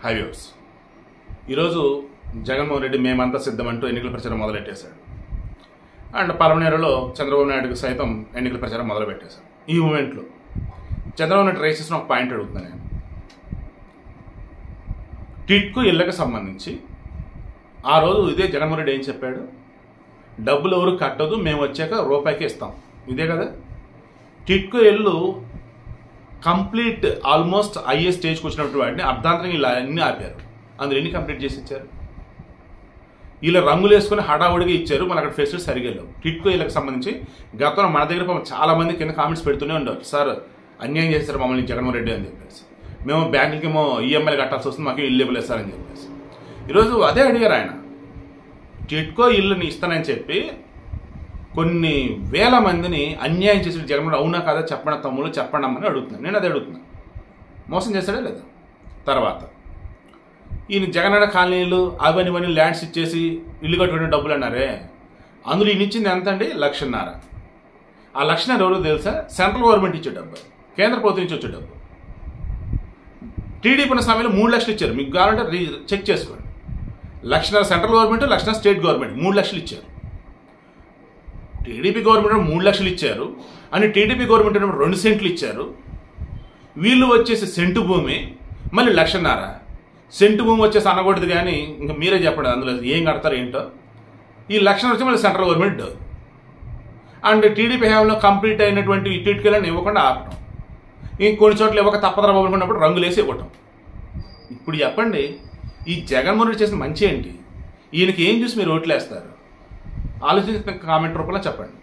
Highways ఈరోజు జగన్మోహన్ రెడ్డి మేమంతా సిద్ధమంటూ ఎన్నికల ప్రచారం మొదలెట్టేశాడు. అండ్ పలమనేరులో చంద్రబాబు నాయుడుకి సైతం ఎన్నికల ప్రచారం మొదలుపెట్టేశాడు. ఈ మూమెంట్లో చంద్రబాబు నాయుడు రైస్ చేసిన ఒక పాయింట్ అడుగుతున్నాను నేను. టిట్కో ఇళ్లకు సంబంధించి ఆ రోజు ఇదే జగన్మోహన్ రెడ్డి ఏం చెప్పాడు? డబ్బులు ఎవరు కట్టదు, మేము వచ్చాక రూపాయికి ఇస్తాం. ఇదే కదా. టిట్కో ఇల్లు కంప్లీట్ ఆల్మోస్ట్ అయ్యే స్టేజ్కి వచ్చినప్పుడు వాటిని అర్ధాంతరంగా ఇలా అన్నీ ఆపారు. అందులో ఎన్ని కంప్లీట్ చేసి ఇచ్చారు? వీళ్ళు రంగులు వేసుకుని హడావుడిగా ఇచ్చారు. మన అక్కడ ఫెసిలిటీ సరిగా లేవు. టిట్కో ఇళ్ళకి సంబంధించి గతంలో మన దగ్గర చాలా మంది కింద కామెంట్స్ పెడుతూనే ఉండేవారు, సార్ అన్యాయం చేస్తారు మమ్మల్ని జగన్మోహన్ రెడ్డి అని చెప్పేసి. మేము బ్యాంకులకేమో ఈఎంఐలు కట్టాల్సి వస్తుంది, మాకు ఇల్లు ఇవ్వలేదు సార్ అని చెప్పేసి. ఈరోజు అదే అడిగారు ఆయన. టిట్కో ఇల్లుని ఇస్తానని చెప్పి కొన్ని వేల మందిని అన్యాయం చేసి జగన్మోహన్ అవునా కాదా చెప్పండి తమ్ముళ్ళు, చెప్పండి అమ్మని అడుగుతున్నాను. నేను అదే అడుగుతున్నాను, మోసం చేస్తాడా లేదా? తర్వాత ఈయన జగనన్న కాలనీలు అవన్నీ ల్యాండ్స్ ఇచ్చేసి ఇల్లు కట్టుకునే డబ్బులు అన్నారే, అందులో ఈయన ఇచ్చింది ఎంత అండి? 1,50,000. ఆ 1,50,000 ఎవరో తెలుసా? సెంట్రల్ గవర్నమెంట్ ఇచ్చే డబ్బు, కేంద్ర ప్రభుత్వం నుంచి వచ్చే డబ్బు. టీడీపీ ఉన్న సమయంలో 3 లక్షలు ఇచ్చారు. మీకు కావాలంటే చెక్ చేసుకోండి. 1,50,000 సెంట్రల్ గవర్నమెంట్, 1,00,000 స్టేట్ గవర్నమెంట్, 3 లక్షలు ఇచ్చారు. టీడీపీ గవర్నమెంట్ 3 లక్షలు ఇచ్చారు అని టీడీపీ గవర్నమెంట్ 2 సెంట్లు ఇచ్చారు. వీళ్ళు వచ్చేసి సెంటు భూమి మళ్ళీ 1,50,000. సెంటు భూమి వచ్చేసి అనకూడదు, కానీ ఇంకా మీరే చెప్పండి అందులో ఏం కడతారు ఏంటో. ఈ 1,00,000 వచ్చి మళ్ళీ సెంట్రల్ గవర్నమెంట్ అండ్ టీడీపీ హయాంలో కంప్లీట్ అయినటువంటి టిట్కోలను ఇవ్వకుండా ఆపటం, ఇంకొన్ని చోట్ల ఇవ్వక తప్పదరా బాబుకున్నప్పుడు రంగులేసి ఇవ్వటం. ఇప్పుడు చెప్పండి, ఈ జగన్మోహన్ రెడ్డి చేసిన మంచి ఏంటి? ఈయనకి ఏం చూసి మీరు ఓట్లు వేస్తారు? ఆలోచించిన కామెంట్ రూపంలో చెప్పండి.